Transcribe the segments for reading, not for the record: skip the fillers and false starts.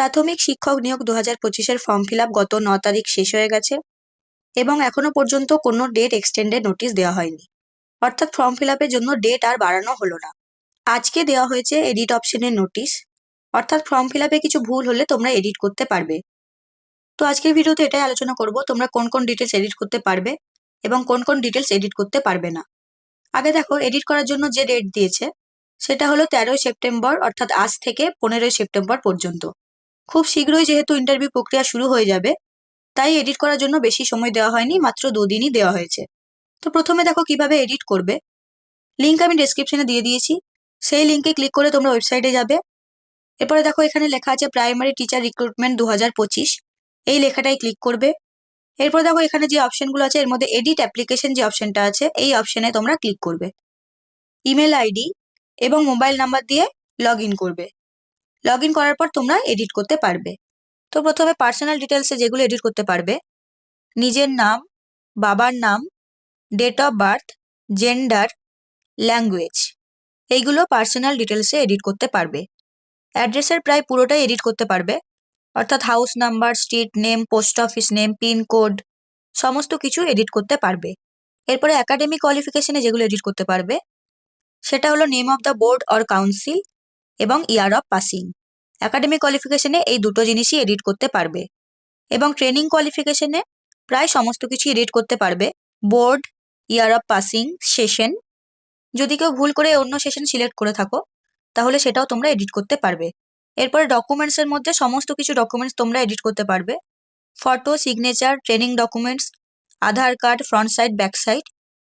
প্রাথমিক শিক্ষক নিয়োগ 2025-এর ফর্ম ফিল আপ গত 9 তারিখ শেষ হয়ে গেছে এবং এখনো পর্যন্ত কোনো ডেট এক্সটেন্ডের নোটিশ দেওয়া হয়নি। অর্থাৎ ফর্ম ফিল আপের জন্য ডেট আর বাড়ানো হলো না। আজকে দেওয়া হয়েছে এডিট অপশনের নোটিশ, অর্থাৎ ফর্ম ফিল আপে কিছু ভুল হলে তোমরা এডিট করতে পারবে। তো আজকের ভিডিওতে এটাই আলোচনা করব তোমরা কোন কোন ডিটেলস এডিট করতে পারবে এবং কোন কোন ডিটেলস এডিট করতে পারবে না। আগে দেখো, এডিট করার জন্য যে ডেট দিয়েছে সেটা হলো 13ই সেপ্টেম্বর, অর্থাৎ আজ থেকে 15ই সেপ্টেম্বর পর্যন্ত। খুব শীঘ্রই যেহেতু ইন্টারভিউ প্রক্রিয়া শুরু হয়ে যাবে, তাই এডিট করার জন্য বেশি সময় দেওয়া হয়নি, মাত্র 2 দিনই দেওয়া হয়েছে। তো প্রথমে দেখো কিভাবে এডিট করবে। লিঙ্ক আমি ডেসক্রিপশনে দিয়ে দিয়েছি, সেই লিঙ্কে ক্লিক করে তোমরা ওয়েবসাইটে যাবে। এরপরে দেখো এখানে লেখা আছে প্রাইমারি টিচার রিক্রুটমেন্ট 2025, এই লেখাটাই ক্লিক করবে। এরপর দেখো এখানে যে অপশনগুলো আছে এর মধ্যে এডিট অ্যাপ্লিকেশন যে অপশনটা আছে, এই অপশনে তোমরা ক্লিক করবে। ইমেল আইডি এবং মোবাইল নাম্বার দিয়ে লগ ইন করবে। লগ ইন করার পর তোমরা এডিট করতে পারবে। তো প্রথমে পার্সোনাল ডিটেলসে যেগুলো এডিট করতে পারবে, নিজের নাম, বাবার নাম, date of birth, gender, language, এইগুলো পার্সোনাল ডিটেলসে এডিট করতে পারবে। অ্যাড্রেসের প্রায় পুরোটাই এডিট করতে পারবে, অর্থাৎ house number, street name, post office name, pin code, সমস্ত কিছু এডিট করতে পারবে। এরপরে একাডেমিক কোয়ালিফিকেশনে যেগুলো এডিট করতে পারবে সেটা হলো name of the board or council এবং ইয়ার অফ পাসিং। একাডেমিক কোয়ালিফিকেশনে এই দুটো জিনিসই এডিট করতে পারবে। এবং ট্রেনিং কোয়ালিফিকেশনে প্রায় সমস্ত কিছু এডিট করতে পারবে, board, year of passing, session. যদি কেউ ভুল করে অন্য সেশন সিলেক্ট করে থাকো তাহলে সেটাও তোমরা এডিট করতে পারবে। এরপরে ডকুমেন্টসের মধ্যে সমস্ত কিছু ডকুমেন্টস তোমরা এডিট করতে পারবে, photo, signature, training documents, Aadhaar card, front side, back side,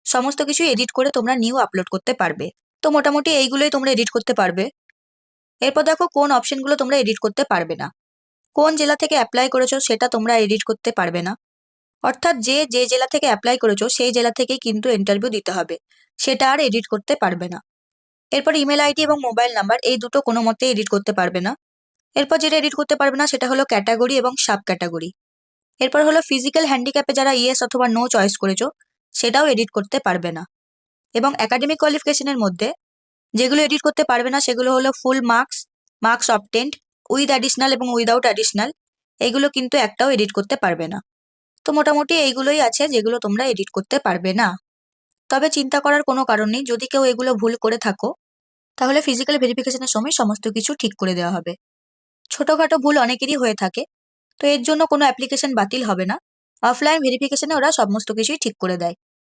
সমস্ত কিছু এডিট করে তোমরা নিউ আপলোড করতে পারবে। তো মোটামুটি এইগুলোই তোমরা এডিট করতে পারবে। এরপর দেখো কোন অপশনগুলো তোমরা এডিট করতে পারবে না। কোন জেলা থেকে অ্যাপ্লাই করেছো সেটা তোমরা এডিট করতে পারবে না, অর্থাৎ যে যে জেলা থেকে অ্যাপ্লাই করেছো সেই জেলা থেকেই কিন্তু ইন্টারভিউ দিতে হবে, সেটা আর এডিট করতে পারবে না। এরপর ইমেল আইডি এবং মোবাইল নাম্বার, এই দুটো কোনো মতে এডিট করতে পারবে না। এরপর যেটা এডিট করতে পারবে না সেটা হলো ক্যাটাগরি এবং সাব ক্যাটাগরি। এরপর হলো ফিজিক্যাল হ্যান্ডিক্যাপে যারা ইয়েস অথবা নো চয়েস করেছো সেটাও এডিট করতে পারবে না। এবং একাডেমিক কোয়ালিফিকেশনের মধ্যে যেগুলো এডিট করতে পারবে না সেগুলো হলো full marks, marks obtained, with additional এবং উইদাউট অ্যাডিশনাল, এইগুলো কিন্তু একটাও এডিট করতে পারবে না। তো মোটামুটি এইগুলোই আছে যেগুলো তোমরা এডিট করতে পারবে না। তবে চিন্তা করার কোনো কারণ নেই, যদি কেউ এগুলো ভুল করে থাকো তাহলে ফিজিক্যাল ভেরিফিকেশনের সময় সমস্ত কিছু ঠিক করে দেওয়া হবে। ছোটখাটো ভুল অনেকেরই হয়ে থাকে, তো এর জন্য কোনো অ্যাপ্লিকেশন বাতিল হবে না। অফলাইন ভেরিফিকেশনে ওরা সমস্ত কিছুই ঠিক করে দেয়।